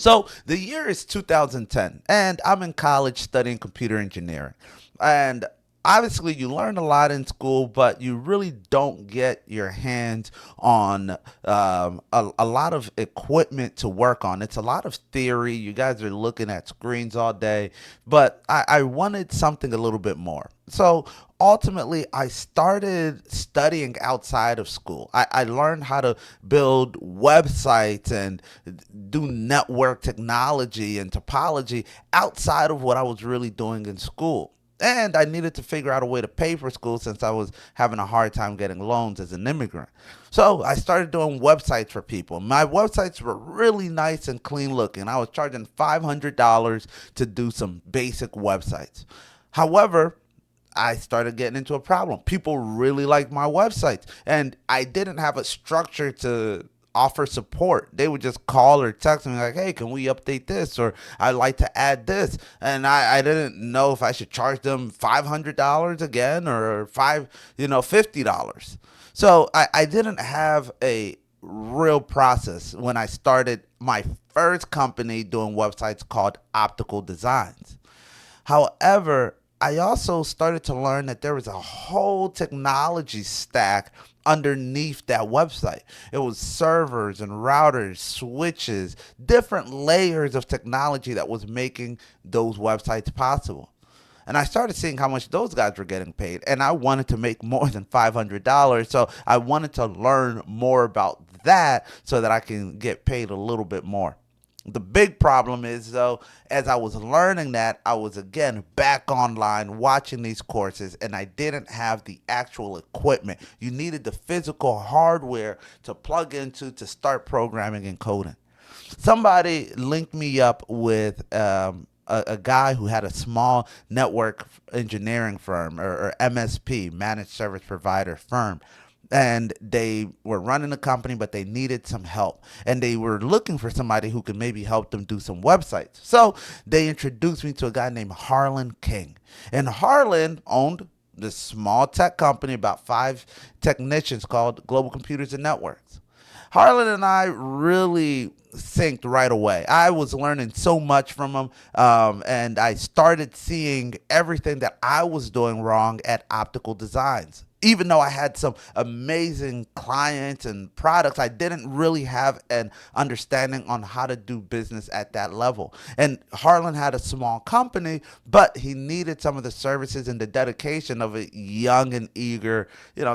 So the year is 2010, and I'm in college studying computer engineering. And obviously, you learn a lot in school, but you really don't get your hands on a lot of equipment to work on. It's a lot of theory. You guys are looking at screens all day, but I wanted something a little bit more. So ultimately, I started studying outside of school. I learned how to build websites and do network technology and topology outside of what I was really doing in school. And I needed to figure out a way to pay for school since I was having a hard time getting loans as an immigrant. So I started doing websites for people. My websites were really nice and clean looking. I was charging $500 to do some basic websites. However, I started getting into a problem. People really liked my websites, and I didn't have a structure to offer support. They would just call or text me like, "Hey, can we update this?" or "I'd like to add this," and I didn't know if I should charge them $500 again or $50. So I didn't have a real process when I started my first company doing websites called Optical Designs. However, I also started to learn that there was a whole technology stack underneath that website. It was servers and routers, switches, different layers of technology that was making those websites possible. And I started seeing how much those guys were getting paid. And I wanted to make more than $500. So I wanted to learn more about that so that I can get paid a little bit more. The big problem is, though, as I was learning that, I was again back online watching these courses, and I didn't have the actual equipment. You needed the physical hardware to plug into to start programming and coding. Somebody linked me up with a guy who had a small network engineering firm, or MSP, managed service provider firm. And they were running a company, but they needed some help. And they were looking for somebody who could maybe help them do some websites. So they introduced me to a guy named Harlan King. And Harlan owned this small tech company, about five technicians, called Global Computers and Networks. Harlan and I really synced right away. I was learning so much from him, and I started seeing everything that I was doing wrong at Optical Designs. Even though I had some amazing clients and products, I didn't really have an understanding on how to do business at that level. And Harlan had a small company, but he needed some of the services and the dedication of a young and eager,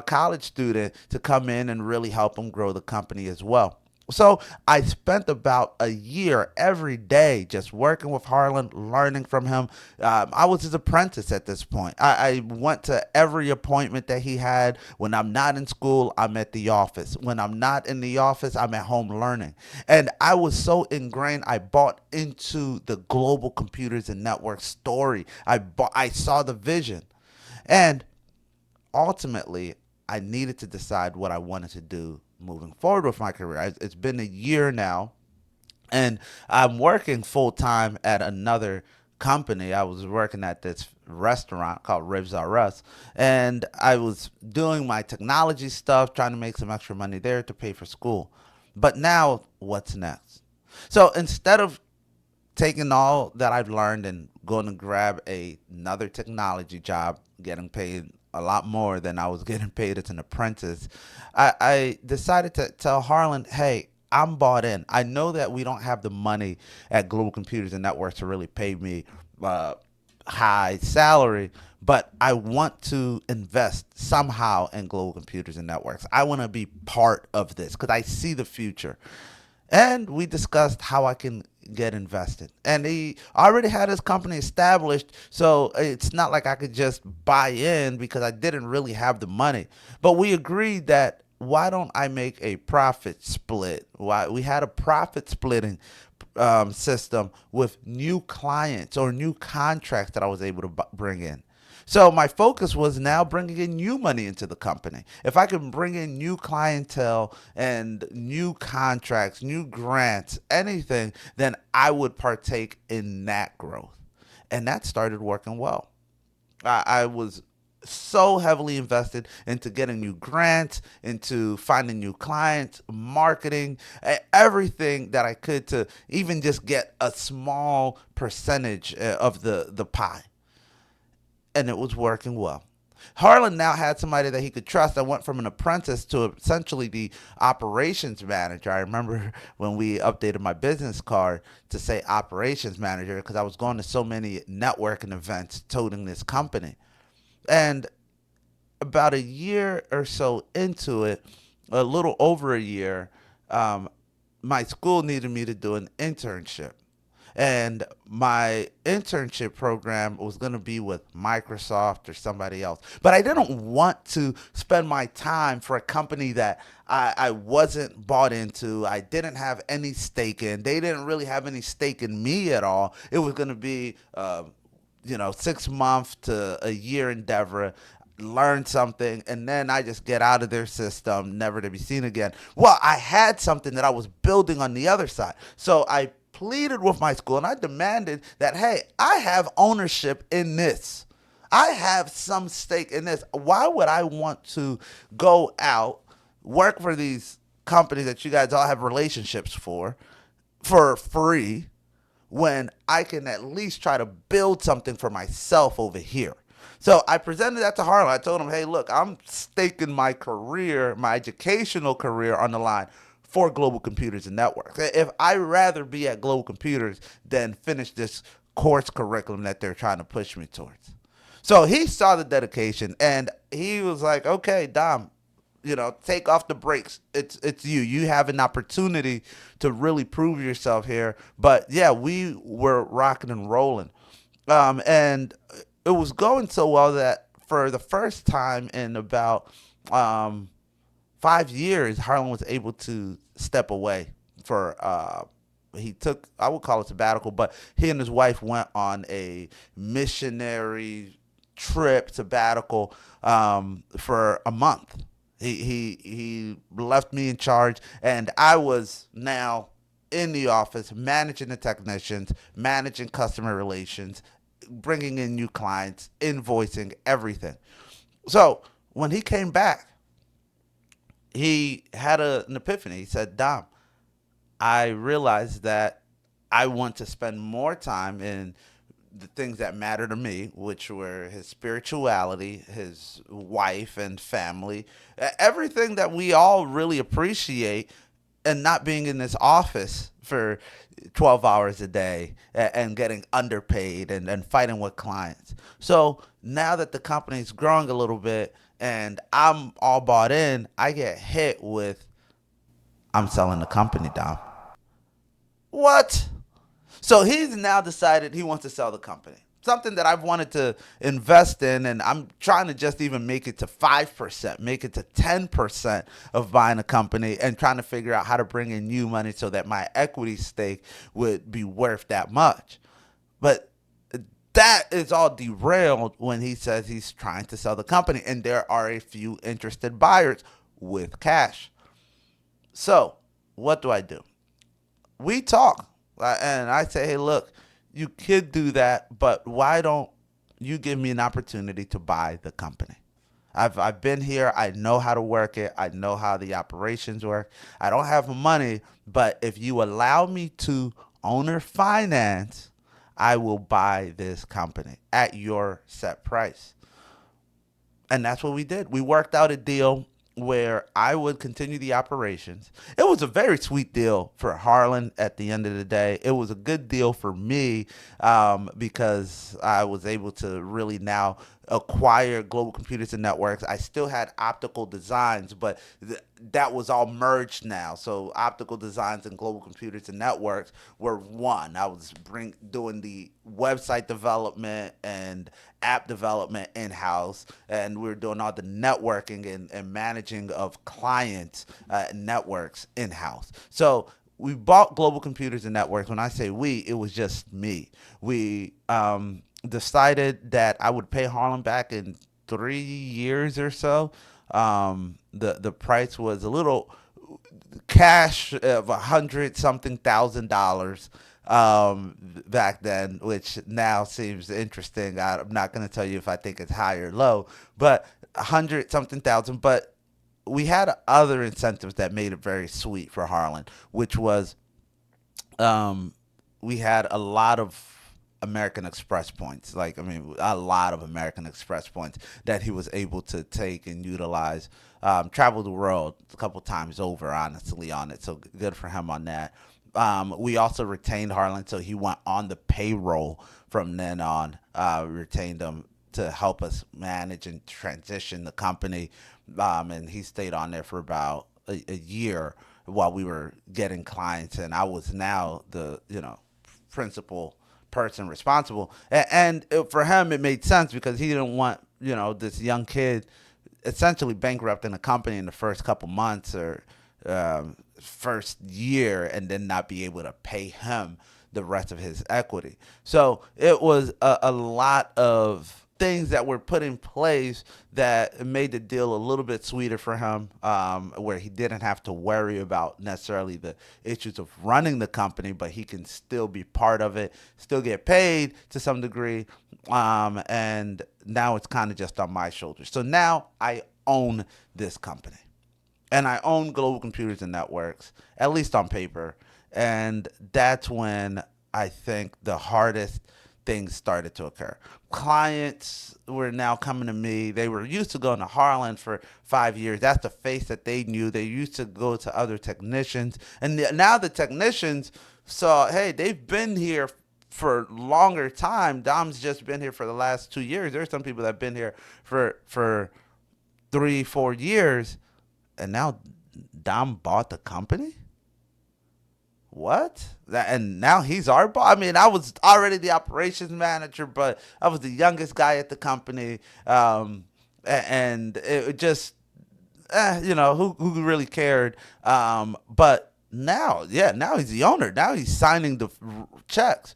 college student to come in and really help him grow the company as well. So I spent about a year every day just working with Harlan, learning from him. I was his apprentice at this point. I went to every appointment that he had. When I'm not in school, I'm at the office. When I'm not in the office, I'm at home learning. And I was so ingrained, I bought into the global computers and networks story. I saw the vision. And ultimately, I needed to decide what I wanted to do moving forward with my career. It's been a year now, and I'm working full time at another company. I was working at this restaurant called Ribs R Us, and I was doing my technology stuff, trying to make some extra money there to pay for school. But now, what's next? So instead of taking all that I've learned and going to grab another technology job, getting paid a lot more than I was getting paid as an apprentice, I decided to tell Harlan, hey, I'm bought in. I know that we don't have the money at Global Computers and Networks to really pay me uh, high salary, but I want to invest somehow in Global Computers and Networks. I want to be part of this because I see the future. And we discussed how I can get invested. And he already had his company established, so it's not like I could just buy in because I didn't really have the money. But we agreed that why don't I make a profit split? Why we had a profit splitting system with new clients or new contracts that I was able to bring in. So my focus was now bringing in new money into the company. If I can bring in new clientele and new contracts, new grants, anything, then I would partake in that growth. And that started working well. I was so heavily invested into getting new grants, into finding new clients, marketing, everything that I could to even just get a small percentage of the pie. And it was working well. Harlan now had somebody that he could trust. I went from an apprentice to essentially the operations manager. I remember when we updated my business card to say operations manager because I was going to so many networking events toting this company. And about a year or so into it, a little over a year, um, my school needed me to do an internship. And my internship program was going to be with Microsoft or somebody else. But I didn't want to spend my time for a company that I wasn't bought into. I didn't have any stake in. They didn't really have any stake in me at all. It was going to be 6 month to a year endeavor, learn something, and then I just get out of their system, never to be seen again. Well, I had something that I was building on the other side. So I pleaded with my school and I demanded that, hey, I have ownership in this. I have some stake in this. Why would I want to go out, work for these companies that you guys all have relationships for free, when I can at least try to build something for myself over here? So I presented that to Harlan. I told him, hey, look, I'm staking my career, my educational career on the line for Global Computers and Networks. If I'd rather be at Global Computers than finish this course curriculum that they're trying to push me towards. So he saw the dedication and he was like, okay, Dom, take off the brakes. It's you. You have an opportunity to really prove yourself here. But yeah, we were rocking and rolling. And it was going so well that for the first time in about 5 years, Harlan was able to step away for he took, I would call it sabbatical, but he and his wife went on a missionary trip sabbatical for a month. He left me in charge, and I was now in the office managing the technicians, managing customer relations, bringing in new clients, invoicing, everything. So when he came back, he had an epiphany. He said, Dom, I realized that I want to spend more time in the things that matter to me, which were his spirituality, his wife and family, everything that we all really appreciate, and not being in this office for 12 hours a day and getting underpaid and fighting with clients. So now that the company's growing a little bit and I'm all bought in, I get hit with, I'm selling the company, Dom. What? So he's now decided he wants to sell the company. Something that I've wanted to invest in, and I'm trying to just even make it to 5%, make it to 10% of buying a company, and trying to figure out how to bring in new money so that my equity stake would be worth that much. But that is all derailed when he says he's trying to sell the company, and there are a few interested buyers with cash. So what do I do? We talk, and I say, hey, look, you could do that, but why don't you give me an opportunity to buy the company? I've been here. I know how to work it. I know how the operations work. I don't have money, but if you allow me to owner finance, I will buy this company at your set price. And that's what we did. We worked out a deal where I would continue the operations. It was a very sweet deal for Harlan at the end of the day. It was a good deal for me because I was able to really now acquire Global Computers and Networks. I still had optical designs, but that was all merged now. So optical designs and Global Computers and Networks were one. I was doing the website development and app development in-house, and we were doing all the networking and managing of clients networks in-house. So we bought Global Computers and Networks. When I say we, it was just me. We decided that I would pay Harlan back in 3 years or so. The price was a little cash of $100 something thousand. back then, which now seems interesting. I'm not going to tell you if I think it's high or low, but 100 something thousand. But we had other incentives that made it very sweet for Harlan, which was um, we had a lot of American Express points. Like, I mean, a lot of American Express points that he was able to take and utilize. Traveled the world a couple times over, honestly, on it. So good for him on that. We also retained Harlan, so he went on the payroll from then on. We retained him to help us manage and transition the company. And he stayed on there for about a year while we were getting clients, and I was now the principal person responsible. And for him, it made sense because he didn't want this young kid essentially bankrupting the company in the first couple months or first year, and then not be able to pay him the rest of his equity. So it was a lot of things that were put in place that made the deal a little bit sweeter for him, where he didn't have to worry about necessarily the issues of running the company, but he can still be part of it, still get paid to some degree. And now it's kind of just on my shoulders. So now I own this company, and I own Global Computers and Networks, at least on paper. And that's when I think the hardest things started to occur. Clients were now coming to me. They were used to going to Harlan for 5 years. That's the face that they knew. They used to go to other technicians. And now the technicians saw, hey, they've been here for longer time. Dom's just been here for the last 2 years. There's some people that have been here for 3, 4 years, and now Dom bought the company. What? And now he's our boss. I mean, I was already the operations manager, but I was the youngest guy at the company, and it just, who really cared? But now, yeah, now he's the owner. Now he's signing the checks.